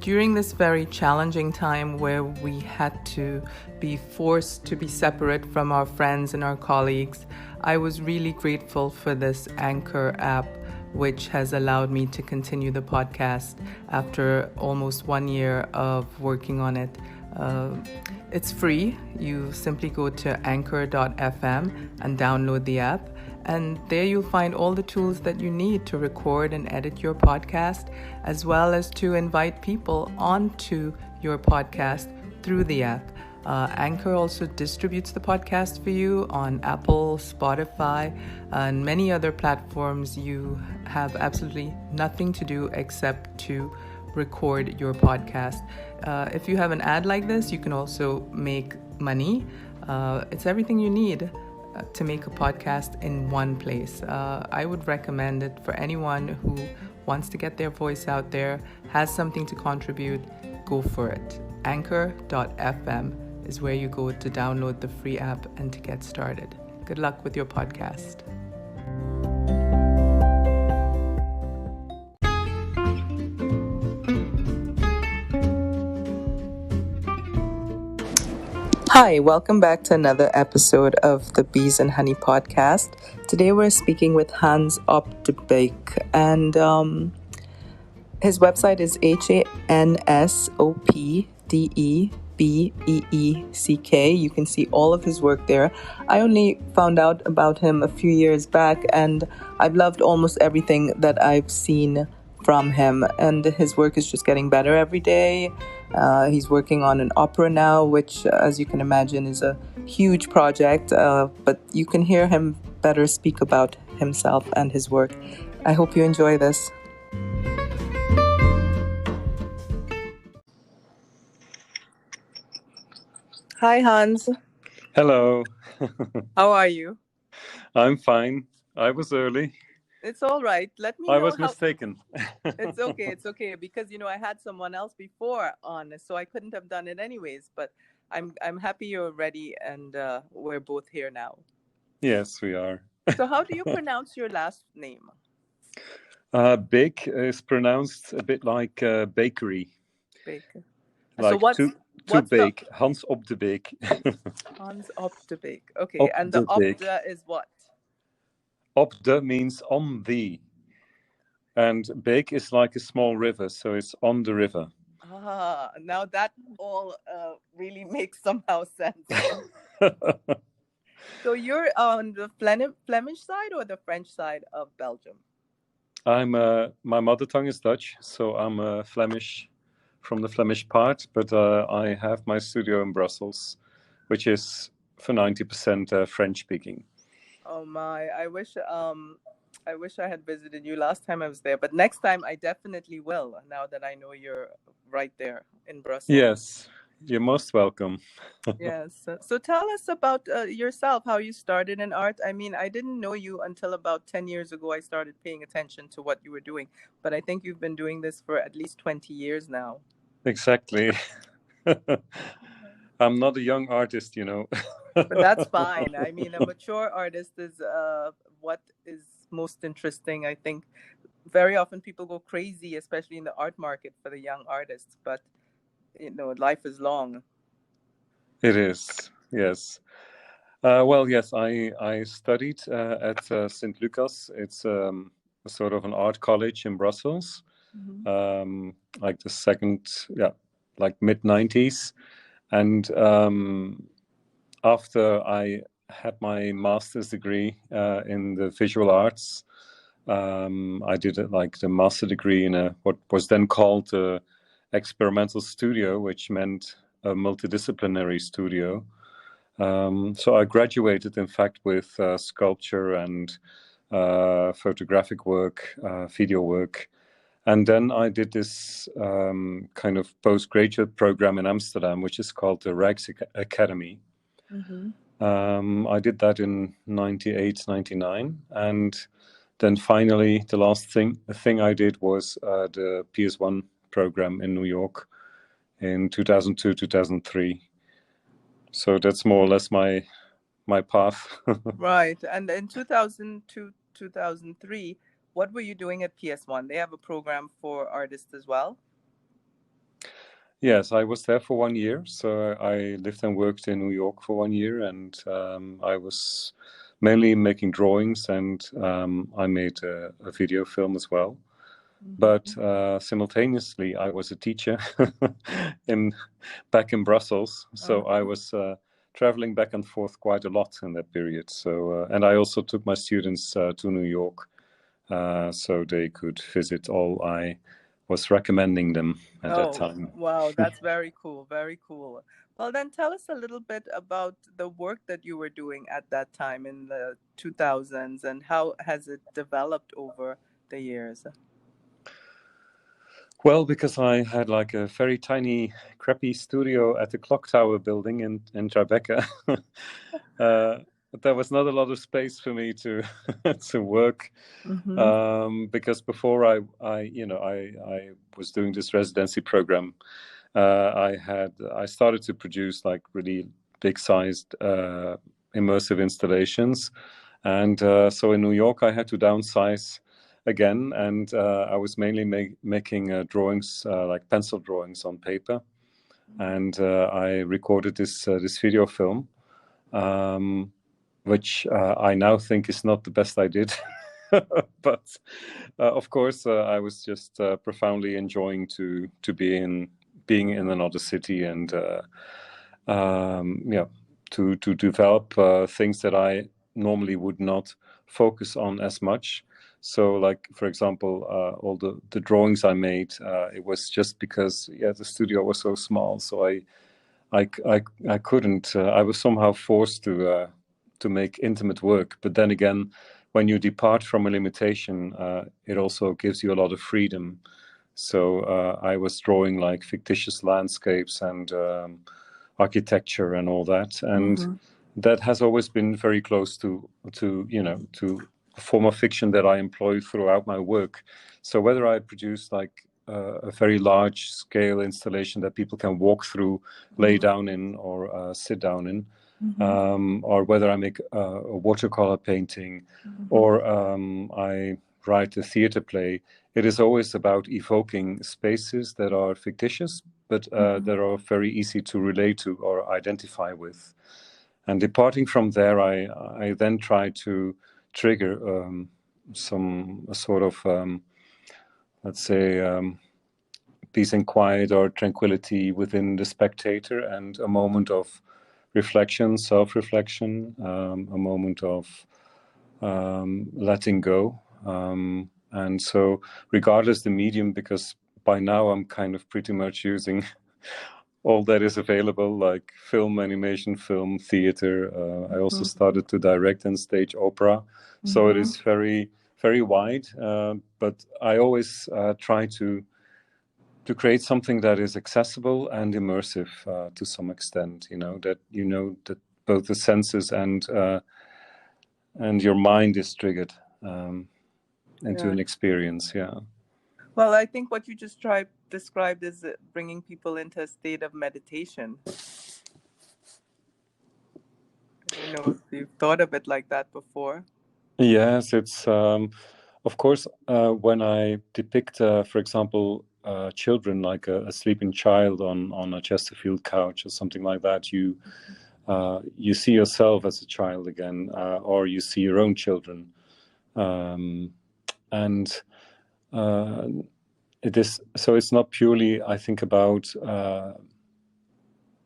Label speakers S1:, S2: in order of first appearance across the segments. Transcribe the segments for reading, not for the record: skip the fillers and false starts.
S1: during this very challenging time where we had to be forced to be separate from our friends and our colleagues, I was really grateful for this Anchor app, which has allowed me to continue the podcast after almost 1 year of working on it. It's free. You simply go to anchor.fm and download the app. And there you'll find all the tools that you need to record and edit your podcast, as well as to invite people onto your podcast through the app. Anchor also distributes the podcast for you on Apple, Spotify, and many other platforms. You have absolutely nothing to do except to record your podcast. If you have an ad like this, you can also make money. It's everything you need to make a podcast in one place. I would recommend it for anyone who wants to get their voice out there, has something to contribute, go for it. Anchor.fm is where you go to download the free app and to get started. Good luck with your podcast. Hi, welcome back to another episode of the Bees and Honey podcast. Today we're speaking with Hans Op de Beeck, and his website is HANSOPDEBEECK. You can see all of his work there. I only found out about him a few years back, and I've loved almost everything that I've seen from him, and his work is just getting better every day. He's working on an opera now, which, as you can imagine, is a huge project, but you can hear him better speak about himself and his work. I hope you enjoy this. Hi, Hans.
S2: Hello.
S1: How are you?
S2: I'm fine. I was early.
S1: It's all right. Let me know.
S2: I was mistaken.
S1: It's okay. Because, I had someone else before on, so I couldn't have done it anyways. But I'm happy you're ready, and we're both here now.
S2: Yes, we are.
S1: So how do you pronounce your last name?
S2: Beeck is pronounced a bit like bakery.
S1: Baker.
S2: Like
S1: so
S2: to bake. Hans Op de Beeck.
S1: Hans Op de Beeck. Okay,
S2: Op
S1: and the
S2: de
S1: Op
S2: Beeck.
S1: de is what?
S2: Op de means on the. And Beek is like a small river, so it's on the river.
S1: Now that all really makes somehow sense. So you're on the Flemish side or the French side of Belgium?
S2: My mother tongue is Dutch, so I'm Flemish from the Flemish part, but I have my studio in Brussels, which is for 90% French speaking.
S1: Oh my! I wish I had visited you last time I was there, but next time I definitely will. Now that I know you're right there in Brussels.
S2: Yes, you're most welcome.
S1: Yes. So tell us about yourself, how you started in art. I mean, I didn't know you until about 10 years ago. I started paying attention to what you were doing, but I think you've been doing this for at least 20 years now.
S2: Exactly. I'm not a young artist,
S1: But that's fine. I mean, a mature artist is what is most interesting. I think very often people go crazy, especially in the art market, for the young artists. But, life is long.
S2: It is, yes. Well, yes, I studied at St. Lucas. It's sort of an art college in Brussels, like the second, like mid-90s. And after I had my master's degree in the visual arts, I did like the master degree in what was then called the experimental studio, which meant a multidisciplinary studio. So I graduated, in fact, with sculpture and photographic work, video work. And then I did this kind of postgraduate program in Amsterdam, which is called the FRAC Academy. I did that in 98, 99. And then finally, the last thing I did was the PS1 program in New York in 2002, 2003. So that's more or less my path.
S1: Right. And in 2002, 2003, what were you doing at PS1? They have a program for artists as well?
S2: Yes, I was there for 1 year. So I lived and worked in New York for 1 year, and I was mainly making drawings, and I made a video film as well. But simultaneously, I was a teacher back in Brussels, so I was traveling back and forth quite a lot in that period. So, and I also took my students to New York, so they could visit all I was recommending them at that time.
S1: Wow, that's very cool, very cool. Well, then tell us a little bit about the work that you were doing at that time in the 2000s, and how has it developed over the years?
S2: Well, because I had like a very tiny, crappy studio at the Clock Tower building in Tribeca, there was not a lot of space for me to to work. Because before I was doing this residency program, I started to produce like really big-sized immersive installations, and so in New York I had to downsize again, and I was mainly making drawings, like pencil drawings on paper, and I recorded this video film, which I now think is not the best I did. But of course, I was just profoundly enjoying to being in another city, and to develop things that I normally would not focus on as much. So, like for example, all the drawings I made, it was just because the studio was so small, so I couldn't. I was somehow forced to make intimate work. But then again, when you depart from a limitation, it also gives you a lot of freedom. So I was drawing like fictitious landscapes and architecture and all that, and that has always been very close to a form of fiction that I employ throughout my work. So whether I produce like a very large scale installation that people can walk through, lay down in, or sit down in, or whether I make a watercolor painting, or I write a theater play, it is always about evoking spaces that are fictitious, but that are very easy to relate to or identify with. And departing from there, I then try to trigger some sort of, let's say, peace and quiet or tranquility within the spectator, and a moment of reflection, self-reflection, a moment of letting go. And so regardless the medium, because by now I'm kind of pretty much using all that is available, like film, animation, film, theater. I also started to direct and stage opera. So it is very, very wide. But I always try to create something that is accessible and immersive to some extent, that both the senses and your mind is triggered into an experience.
S1: Well, I think what you just described is bringing people into a state of meditation. I don't know if you've thought of it like that before.
S2: Yes, it's of course when I depict, for example, children, like a sleeping child on a Chesterfield couch or something like that, you see yourself as a child again, or you see your own children, and it is so. It's not purely, I think, about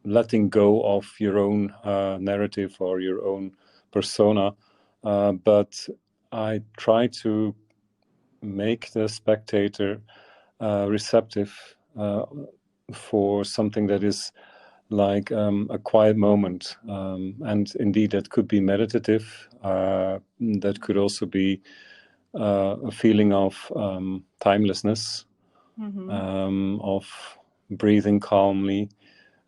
S2: letting go of your own narrative or your own persona, but I try to make the spectator receptive for something that is like a quiet moment, and indeed that could be meditative, that could also be a feeling of timelessness, of breathing calmly.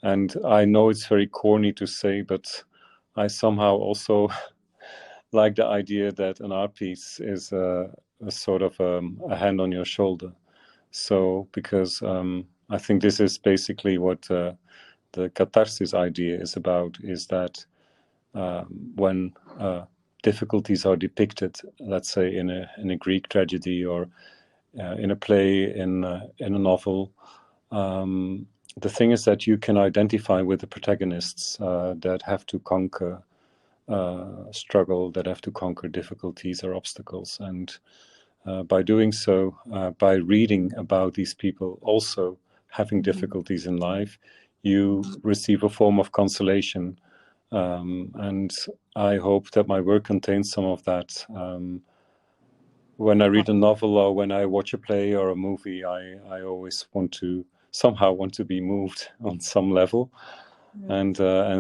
S2: And I know it's very corny to say, but I somehow also like the idea that an art piece is a sort of a hand on your shoulder. So, because I think this is basically what the catharsis idea is about, is that when difficulties are depicted, let's say in a Greek tragedy, or in a play, in a novel, the thing is that you can identify with the protagonists that have to conquer struggle, that have to conquer difficulties or obstacles. And by doing so, by reading about these people also having difficulties in life, you receive a form of consolation. And I hope that my work contains some of that. When I read a novel or when I watch a play or a movie, I always somehow want to be moved on some level. And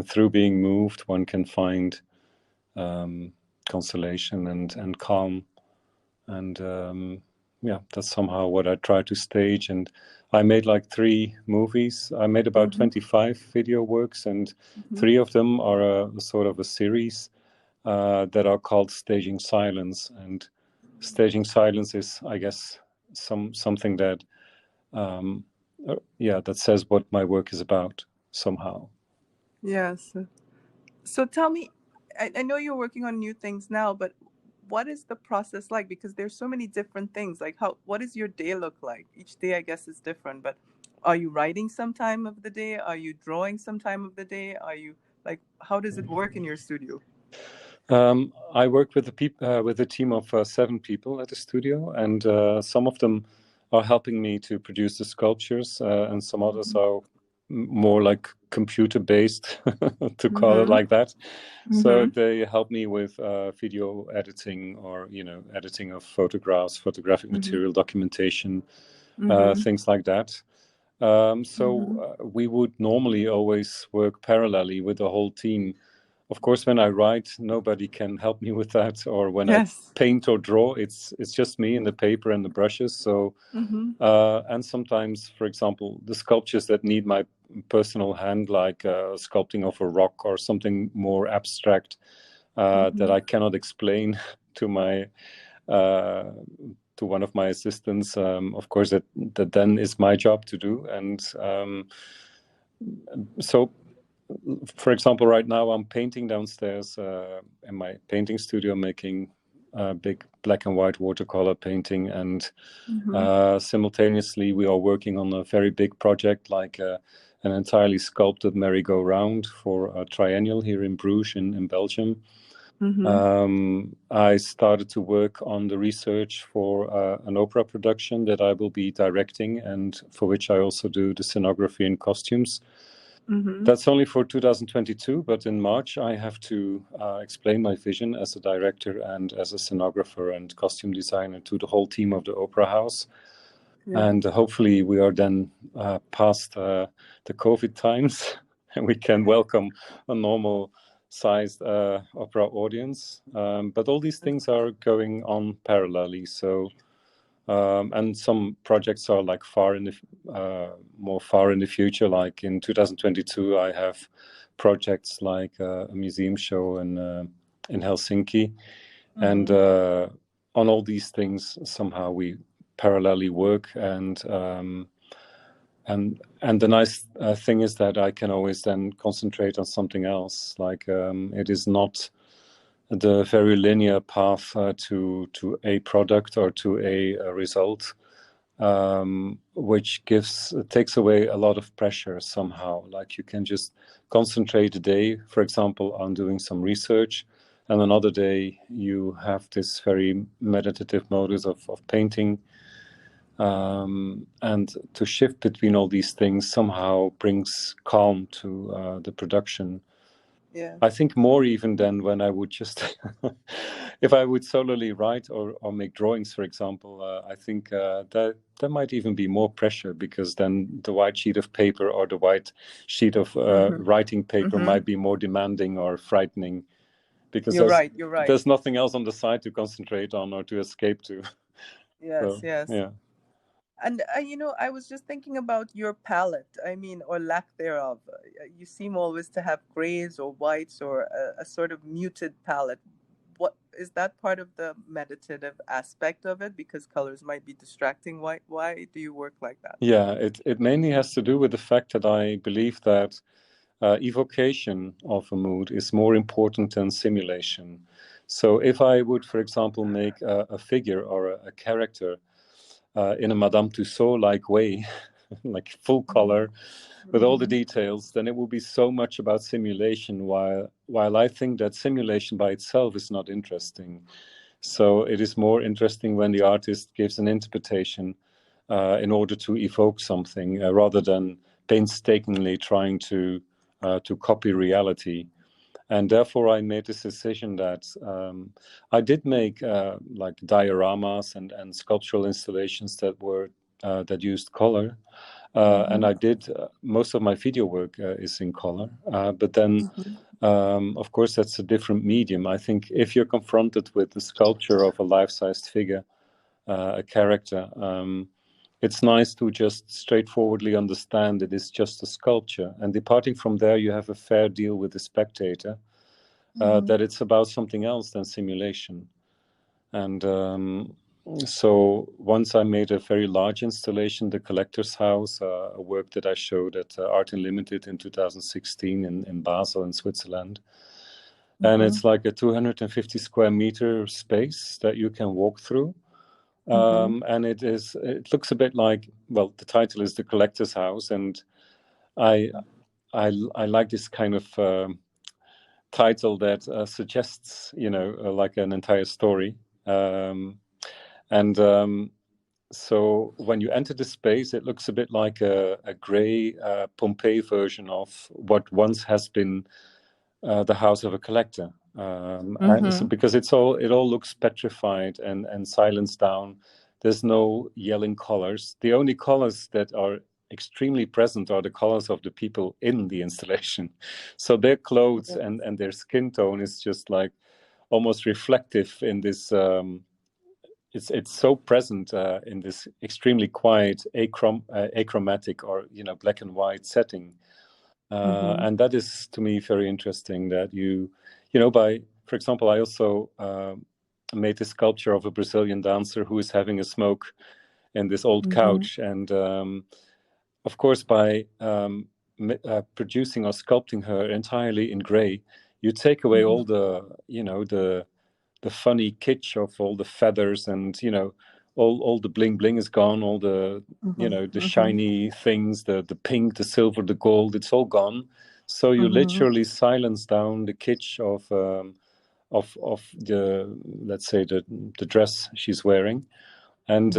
S2: through being moved, one can find consolation and calm. And that's somehow what I try to stage. And I made like 3 movies. I made about 25 video works, and 3 of them are a sort of a series that are called Staging Silence. And Staging Silence is, I guess, something that that says what my work is about somehow.
S1: Yes. So tell me, I know you're working on new things now, but what is the process like? Because there's so many different things. Like what does your day look like? Each day, I guess, is different, but are you writing some time of the day? Are you drawing some time of the day? Are you how does it work in your studio?
S2: I work with a team of 7 people at the studio, and some of them are helping me to produce the sculptures, and some others are more like computer-based, to call it like that. So they help me with video editing, or editing of photographs, photographic material, documentation, things like that. So we would normally always work parallelly with the whole team. Of course, when I write, nobody can help me with that. Or when I paint or draw, it's just me and the paper and the brushes. So, and sometimes, for example, the sculptures that need my personal hand, like sculpting of a rock or something more abstract that I cannot explain to my to one of my assistants. Of course, that then is my job to do. And so, for example, right now I'm painting downstairs in my painting studio, making a big black and white watercolor painting, and simultaneously we are working on a very big project, like an entirely sculpted merry-go-round for a triennial here in Bruges in Belgium. I started to work on the research for an opera production that I will be directing, and for which I also do the scenography and costumes. That's only for 2022, but in March I have to explain my vision as a director and as a scenographer and costume designer to the whole team of the Opera House. And hopefully we are then past the COVID times and we can welcome a normal-sized opera audience. But all these things are going on parallelly. So. And some projects are like more far in the future. Like in 2022, I have projects like a museum show in Helsinki, and on all these things somehow we parallelly work. And the nice thing is that I can always then concentrate on something else. Like it is not the very linear path to a product or to a result, which takes away a lot of pressure somehow. Like you can just concentrate a day, for example, on doing some research, and another day you have this very meditative modus of painting. And to shift between all these things somehow brings calm to the production.
S1: Yeah.
S2: I think more even than when I would just, if I would solely write or make drawings, for example, I think that there might even be more pressure, because then the white sheet of paper or the white sheet of writing paper might be more demanding or frightening, because
S1: you're right.
S2: There's nothing else on the side to concentrate on or to escape to.
S1: Yes,
S2: so,
S1: yes.
S2: Yeah.
S1: And, I was just thinking about your palette, or lack thereof. You seem always to have grays or whites or a sort of muted palette. What is that part of the meditative aspect of it? Because colors might be distracting. Why do you work like that?
S2: Yeah, it mainly has to do with the fact that I believe that evocation of a mood is more important than simulation. So if I would, for example, make a figure or a character in a Madame Tussauds-like way, like full color with all the details, then it will be so much about simulation, while I think that simulation by itself is not interesting. So it is more interesting when the artist gives an interpretation in order to evoke something, rather than painstakingly trying to copy reality. And therefore, I made this decision that I did make like dioramas and sculptural installations that used color, and I did most of my video work is in color. But then, of course, that's a different medium. I think if you're confronted with the sculpture of a life-sized figure, a character, it's nice to just straightforwardly understand that it's just a sculpture. And departing from there, you have a fair deal with the spectator, that it's about something else than simulation. And so once I made a very large installation, The Collector's House, a work that I showed at Art Unlimited in 2016 in Basel in Switzerland. And it's like a 250 square meter space that you can walk through. And it looks a bit like, well, the title is The Collector's House, and I like this kind of title that suggests, like an entire story. So when you enter the space, it looks a bit like a grey Pompeii version of what once has been the house of a collector. And so because it all looks petrified and silenced down. There's no yelling colors. The only colors that are extremely present are the colors of the people in the installation. So their clothes and their skin tone is just like almost reflective in this. It's so present in this extremely quiet achromatic or black and white setting. And that is, to me, very interesting that for example, I also made a sculpture of a Brazilian dancer who is having a smoke in this old couch. And of course, by producing or sculpting her entirely in gray, you take away all the funny kitsch of all the feathers and, all the bling bling is gone, all the the shiny things, the pink, the silver, the gold, it's all gone. So you literally silence down the kitsch of the, let's say, the dress she's wearing, and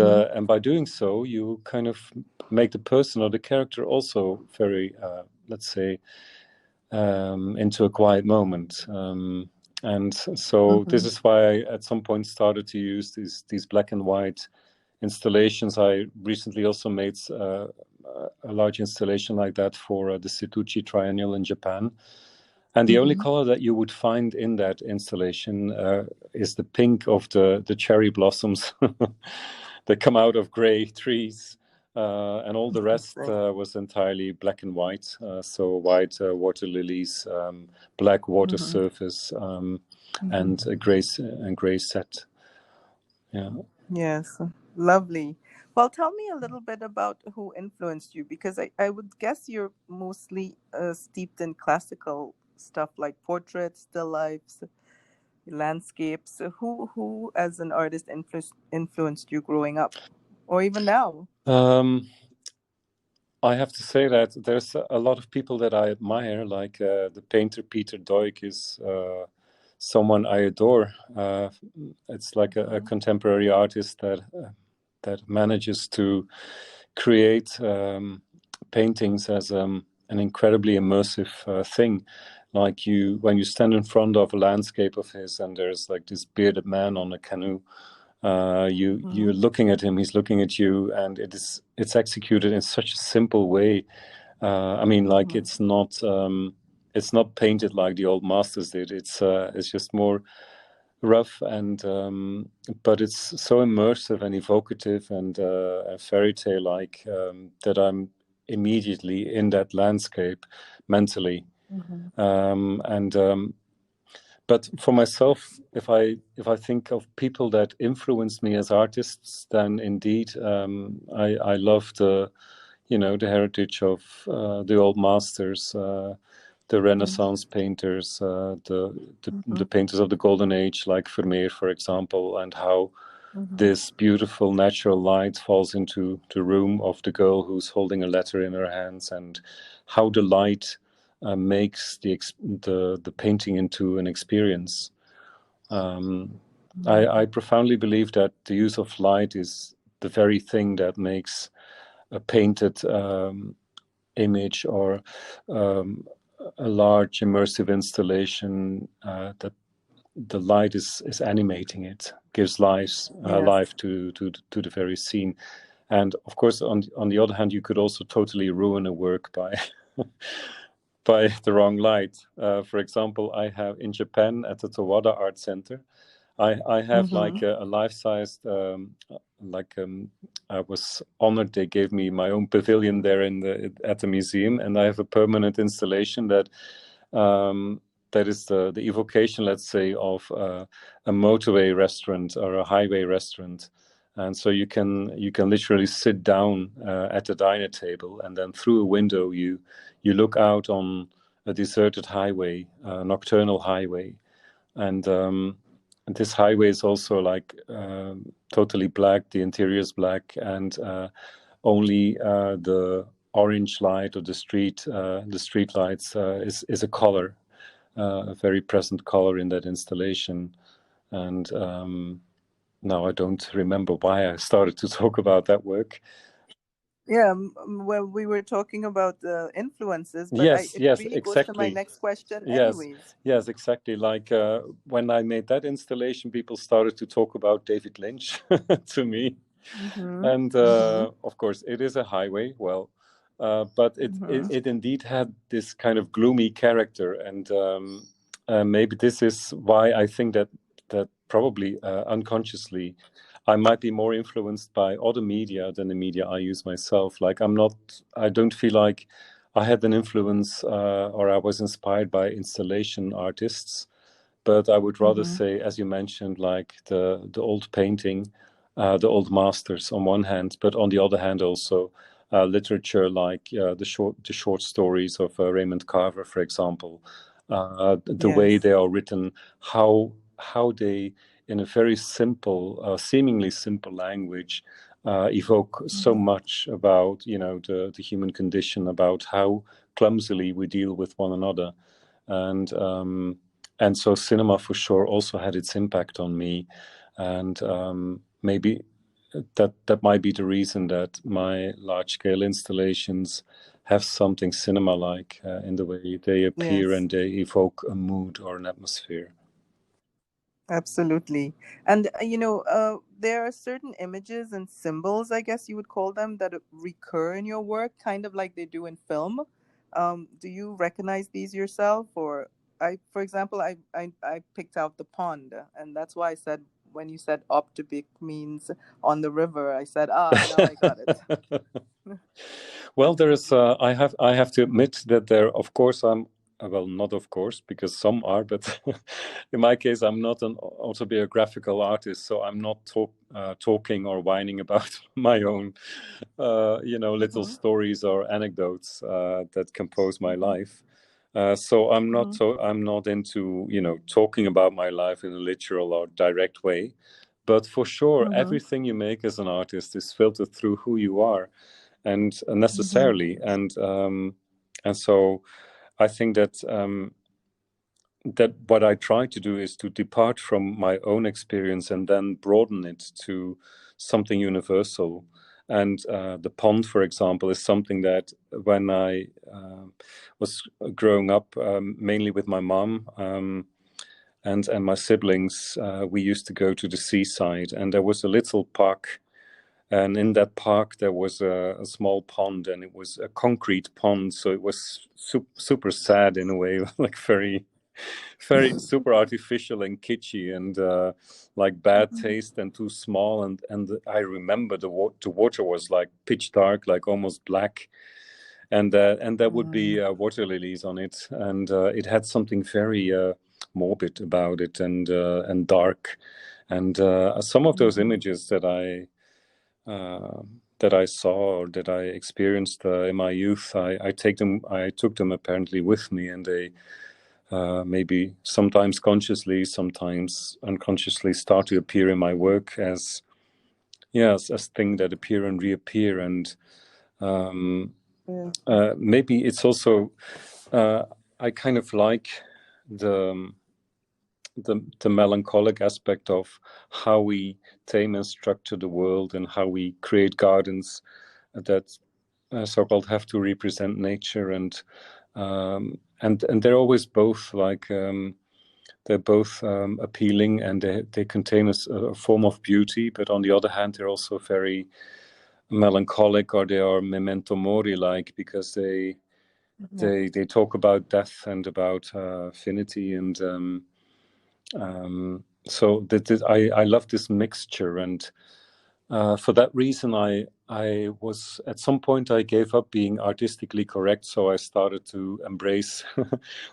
S2: by doing so you kind of make the person or the character also very let's say into a quiet moment. And so this is why I at some point started to use these black and white installations. I recently also made a large installation like that for the Setouchi Triennial in Japan. And the only color that you would find in that installation is the pink of the cherry blossoms that come out of gray trees. And all the rest was entirely black and white. So white water lilies, black water surface, and a gray set. Yeah.
S3: Yes, lovely. Well, tell me a little bit about who influenced you, because I would guess you're mostly steeped in classical stuff like portraits, still lifes, landscapes. Who as an artist influenced you growing up, or even now?
S2: I have to say that there's a lot of people that I admire, like the painter Peter Doig is someone I adore. It's like a contemporary artist that manages to create paintings as an incredibly immersive thing. Like when you stand in front of a landscape of his and there's like this bearded man on a canoe, you're looking at him, he's looking at you, and it's executed in such a simple way. I mean, like it's not painted like the old masters did. It's just more rough and but it's so immersive and evocative and fairy tale like that I'm immediately in that landscape mentally. But for myself, if I think of people that influenced me as artists, then indeed I love the heritage of the old masters, the Renaissance painters, the painters of the Golden Age, like Vermeer, for example, and how this beautiful natural light falls into the room of the girl who's holding a letter in her hands, and how the light makes the painting into an experience. I profoundly believe that the use of light is the very thing that makes a painted image or a large immersive installation, that the light is animating it, gives life to the very scene. And of course, on the other hand, you could also totally ruin a work by by the wrong light. For example, I have in Japan at the Towada Art Center, I have like a life-sized, I was honored they gave me my own pavilion there at the museum, and I have a permanent installation that that is the evocation, let's say, of a motorway restaurant or a highway restaurant. And so you can literally sit down at the diner table, and then through a window you look out on a deserted highway, a nocturnal highway. And this highway is also like totally black. The interior is black, and only the orange light of the street lights is a color, a very present color in that installation. And now I don't remember why I started to talk about that work.
S3: Yeah, well, we were talking about the influences, but
S2: yes,
S3: it really
S2: exactly.
S3: goes to my next question anyways.
S2: Yes, exactly. Like when I made that installation, people started to talk about David Lynch to me. And of course, it is a highway, well, but it indeed had this kind of gloomy character. And maybe this is why I think that probably unconsciously I might be more influenced by other media than the media I use myself. Like I don't feel like I had an influence or I was inspired by installation artists, but I would rather say, as you mentioned, like the old painting, the old masters on one hand, but on the other hand also literature like the short stories of Raymond Carver, for example, the way they are written, how they, in a very simple, seemingly simple language, evoke so much about the human condition, about how clumsily we deal with one another, and so cinema for sure also had its impact on me, and maybe that might be the reason that my large-scale installations have something cinema-like in the way they appear and they evoke a mood or an atmosphere.
S3: Absolutely. And, there are certain images and symbols, I guess you would call them, that recur in your work, kind of like they do in film. Do you recognize these yourself? Or for example, I picked out the pond, and that's why I said, when you said Op de Beeck means on the river, I said, now I got it.
S2: Well, there is, I have to admit that there, of course, well, not of course, because some are, but in my case, I'm not an autobiographical artist, so I'm not talking or whining about my own, little stories or anecdotes that compose my life. So I'm not into, talking about my life in a literal or direct way, but for sure, everything you make as an artist is filtered through who you are, and necessarily, and so I think that that what I try to do is to depart from my own experience and then broaden it to something universal. And the pond, for example, is something that when I was growing up, mainly with my mom and my siblings, we used to go to the seaside, and there was a little park. And in that park, there was a small pond, and it was a concrete pond. So it was super sad in a way, like very super artificial and kitschy, and like bad taste and too small. And I remember the water was like pitch dark, like almost black. And there would be water lilies on it. And it had something very morbid about it, and dark. And some of those images that I saw or that I experienced in my youth, I took them apparently with me, and maybe sometimes consciously, sometimes unconsciously, start to appear in my work as things that appear and reappear. And maybe it's also I kind of like the melancholic aspect of how we tame and structure the world, and how we create gardens that so-called have to represent nature, and they're always both like they're both appealing, and they contain a form of beauty, but on the other hand they're also very melancholic, or they are memento mori like, because they talk about death and about affinity, and so I love this mixture. And for that reason I was, at some point I gave up being artistically correct, so I started to embrace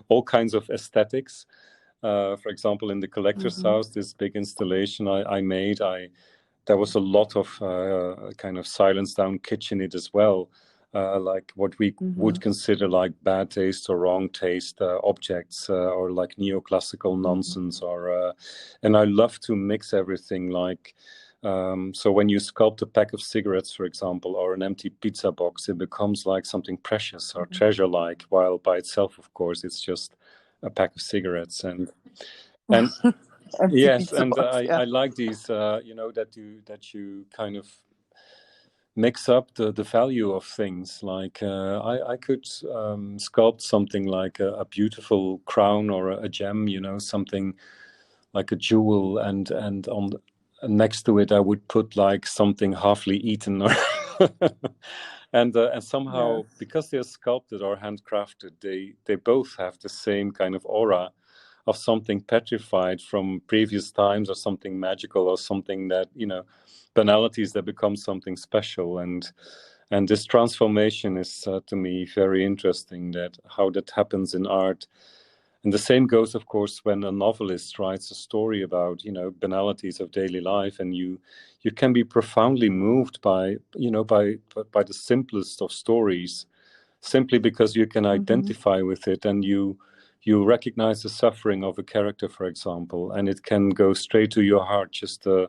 S2: all kinds of aesthetics. For example, in the collector's house, this big installation I made, there was a lot of kind of silence down kitsch in it as well, like what we would consider like bad taste or wrong taste objects, or like neoclassical nonsense, or and I love to mix everything, like so when you sculpt a pack of cigarettes, for example, or an empty pizza box, it becomes like something precious or treasure-like, while by itself, of course, it's just a pack of cigarettes. And yes, and
S3: box,
S2: I like these, that you kind of mix up the value of things. Like I could sculpt something like a beautiful crown or a gem, something like a jewel, and on next to it I would put like something halfly eaten, or and somehow, because they're sculpted or handcrafted, they both have the same kind of aura of something petrified from previous times, or something magical, or something that, banalities that become something special. And this transformation is to me very interesting, that how that happens in art. And the same goes, of course, when a novelist writes a story about, banalities of daily life, and you can be profoundly moved by the simplest of stories, simply because you can identify with it, and you recognize the suffering of a character, for example, and it can go straight to your heart, just the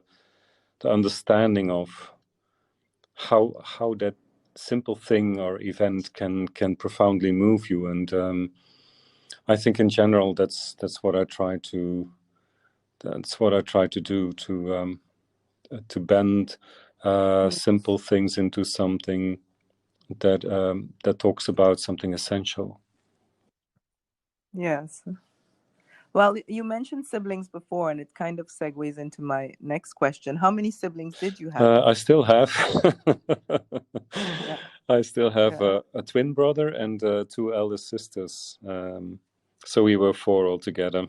S2: understanding of how that simple thing or event can profoundly move you. And I think in general that's what I try to do, to bend simple things into something that talks about something essential.
S3: Yes. Well, you mentioned siblings before, and it kind of segues into my next question. How many siblings did you have?
S2: I still have. I still have a twin brother and 2 elder sisters. So we were 4 altogether.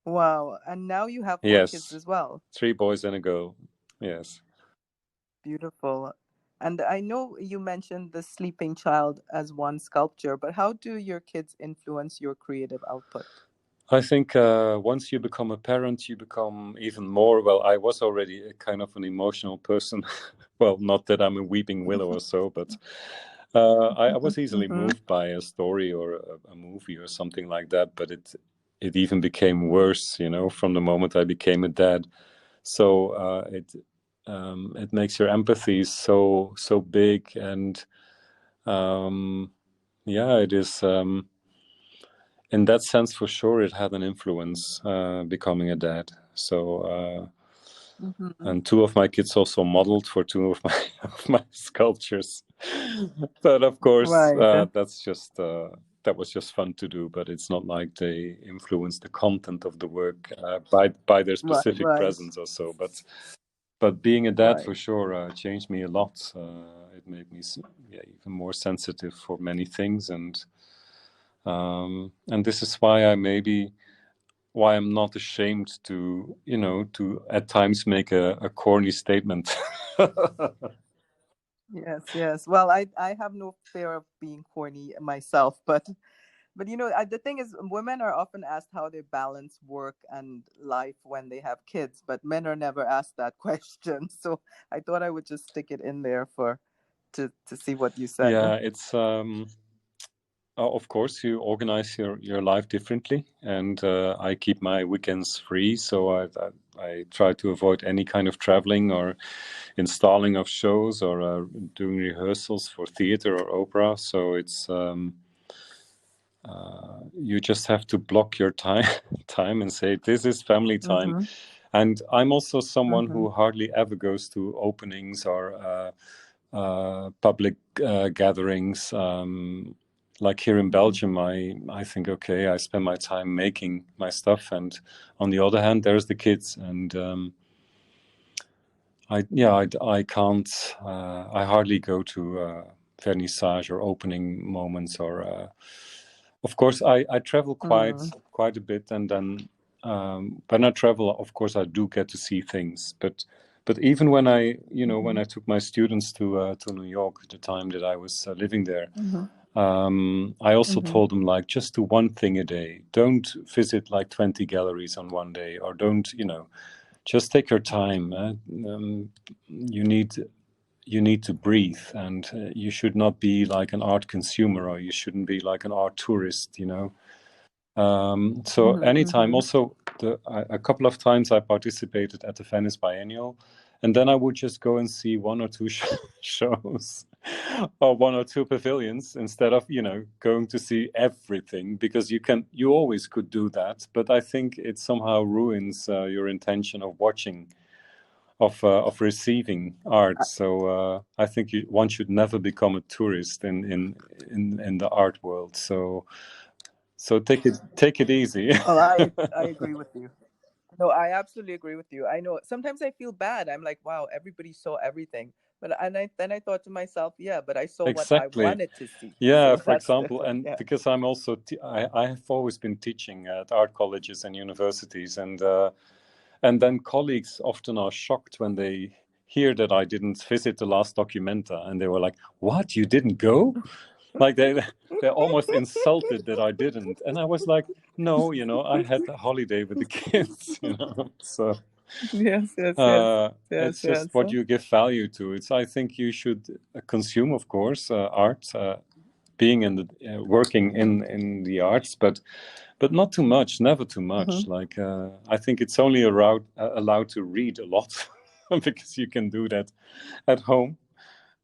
S3: Wow. And now you have 4 kids as well.
S2: 3 boys and a girl. Yes.
S3: Beautiful. And I know you mentioned the sleeping child as one sculpture, but how do your kids influence your creative output?
S2: I think once you become a parent, you become even more, well, I was already a kind of an emotional person. Well, not that I'm a weeping willow or so, but I was easily moved by a story or a movie or something like that. But it even became worse, from the moment I became a dad. So it makes your empathy so big, and it is. In that sense, for sure, it had an influence becoming a dad. So, and 2 of my kids also modeled for 2 of my sculptures. But of course, that was just fun to do. But it's not like they influenced the content of the work by their specific presence or so. But being a dad for sure changed me a lot. It made me even more sensitive for many things, and this is why I'm not ashamed to at times make a corny statement.
S3: Yes. Well, I have no fear of being corny myself, but the thing is, women are often asked how they balance work and life when they have kids, but men are never asked that question. So I thought I would just stick it in there to see what you said.
S2: Yeah, it's Of course, you organize your life differently, and I keep my weekends free, so I try to avoid any kind of traveling or installing of shows or doing rehearsals for theater or opera. So it's you just have to block your time and say this is family time.
S3: Mm-hmm.
S2: And I'm also someone
S3: Mm-hmm.
S2: who hardly ever goes to openings or public gatherings. Like here in Belgium, I think, okay, I spend my time making my stuff, and on the other hand, there's the kids, and I can't. I hardly go to vernissage or opening moments, or of course, I travel quite a bit, and then when I travel, of course, I do get to see things, but even when when I took my students to New York, the time that I was living there, I also told them, like, just do one thing a day. Don't visit like 20 galleries on one day, or don't, just take your time. You need to breathe, and you should not be like an art consumer, or you shouldn't be like an art tourist, So anytime, also a couple of times I participated at the Venice Biennial, and then I would just go and see one or two shows or one or two pavilions instead of, going to see everything, because you always could do that. But I think it somehow ruins your intention of watching, of receiving art. So I think one should never become a tourist in the art world. So take it easy.
S3: Oh, I agree with you. No, I absolutely agree with you. I know sometimes I feel bad. I'm like, wow, everybody saw everything. But then I thought to myself, yeah, but I saw what I
S2: Exactly.
S3: wanted to see.
S2: Yeah,
S3: So
S2: for
S3: that's
S2: example,
S3: different.
S2: and
S3: Yeah.
S2: because I'm also I have always been teaching at art colleges and universities, and then colleagues often are shocked when they hear that I didn't visit the last Documenta, and they were like, "What? You didn't go?" Like they're almost insulted that I didn't, and I was like, "No, I had a holiday with the kids, So
S3: Yes.
S2: it's just what you give value to. I think you should consume, of course, art, being in the working in the arts, but not too much, never too much. Like I think it's only allowed to read a lot because you can do that at home.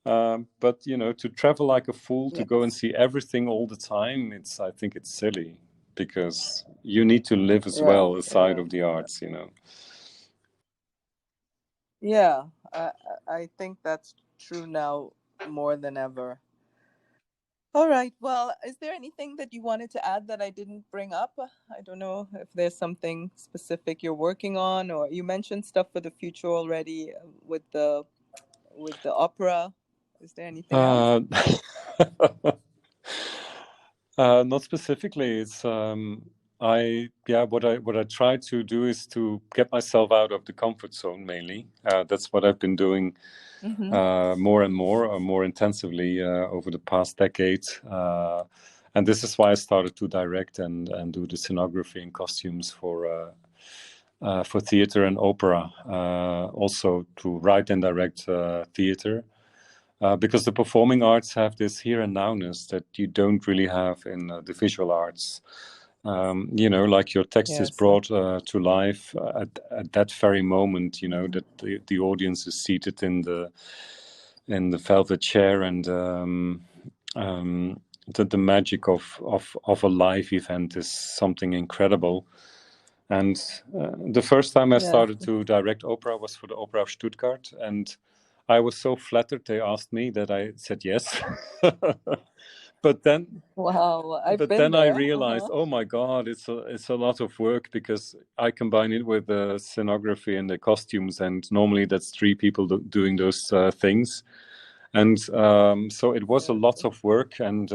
S2: But to travel like a fool, to go and see everything all the time, I think it's silly, because you need to live as well aside of the arts.
S3: Yeah, I think that's true now more than ever. All right. Well, is there anything that you wanted to add that I didn't bring up? I don't know if there's something specific you're working on, or you mentioned stuff for the future already with the opera. Is there anything else?
S2: Not specifically. It's what I try to do is to get myself out of the comfort zone mainly. That's what I've been doing more and more, or more intensively over the past decade. And this is why I started to direct and do the scenography and costumes for theater and opera. Also to write and direct theater. Because the performing arts have this here and nowness that you don't really have in the visual arts. Like your text is brought to life at that very moment. That the audience is seated in the velvet chair, and the magic of a live event is something incredible. And the first time I started to direct opera was for the Opera of Stuttgart, and I was so flattered they asked me that I said yes. But then,
S3: Wow, I've been
S2: then I
S3: there.
S2: realized, oh my God, it's a lot of work, because I combine it with the scenography and the costumes, and normally that's 3 people doing those things, and so it was a lot of work, and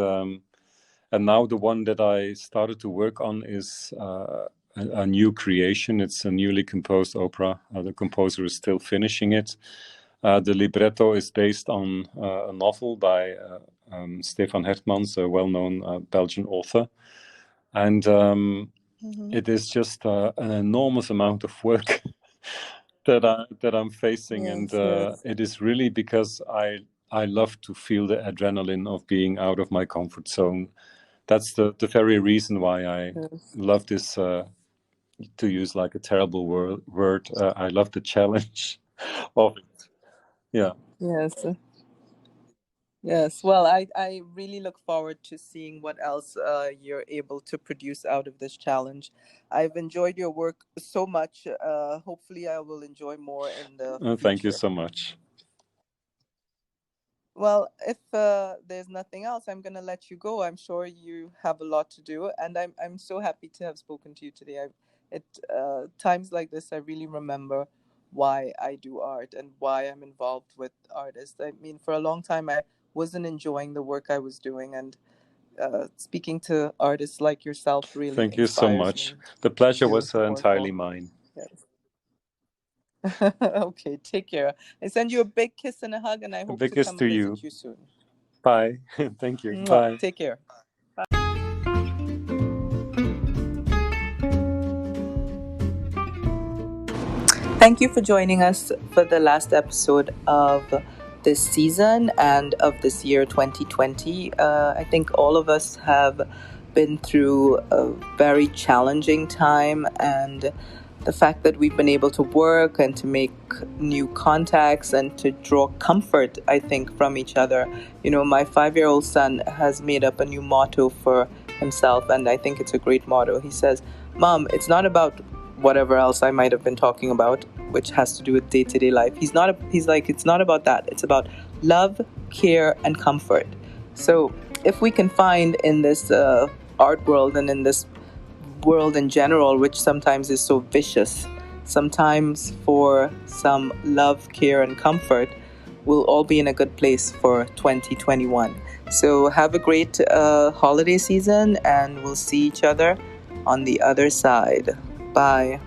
S2: now the one that I started to work on is a new creation. It's a newly composed opera. The composer is still finishing it. The libretto is based on a novel by Stefan Hertmans, a well-known Belgian author. And it is just an enormous amount of work that I'm facing. And it is really because I love to feel the adrenaline of being out of my comfort zone, that's the very reason why I
S3: Yes.
S2: love this. To use like a terrible word, I love the challenge of it. Yeah.
S3: Yes. Yes. Well, I really look forward to seeing what else you're able to produce out of this challenge. I've enjoyed your work so much. Hopefully, I will enjoy more in the
S2: Thank you
S3: future.
S2: so much.
S3: Well, if there's nothing else, I'm gonna let you go. I'm sure you have a lot to do, and I'm so happy to have spoken to you today. Times like this, I really remember why I do art and why I'm involved with artists. I mean, for a long time, I wasn't enjoying the work I was doing, and speaking to artists like yourself really
S2: Thank you so
S3: inspires
S2: much.
S3: me
S2: The pleasure
S3: to
S2: was
S3: work
S2: entirely
S3: more.
S2: mine.
S3: Yes. Okay, take care. I send you a big kiss and a hug, and I
S2: A
S3: hope
S2: big
S3: to
S2: kiss
S3: come
S2: to you.
S3: visit you soon.
S2: Bye. Thank you.
S3: Mwah.
S2: Bye.
S3: Take care. Thank you for joining us for the last episode of this season and of this year 2020. I think all of us have been through a very challenging time, and the fact that we've been able to work and to make new contacts and to draw comfort, I think, from each other. You know, my 5-year-old son has made up a new motto for himself, and I think it's a great motto. He says, "Mom, it's not about whatever else I might have been talking about, which has to do with day-to-day life. He's like, it's not about that. It's about love, care, and comfort." So if we can find in this art world and in this world in general, which sometimes is so vicious, sometimes for some love, care, and comfort, we'll all be in a good place for 2021. So have a great holiday season, and we'll see each other on the other side. Bye.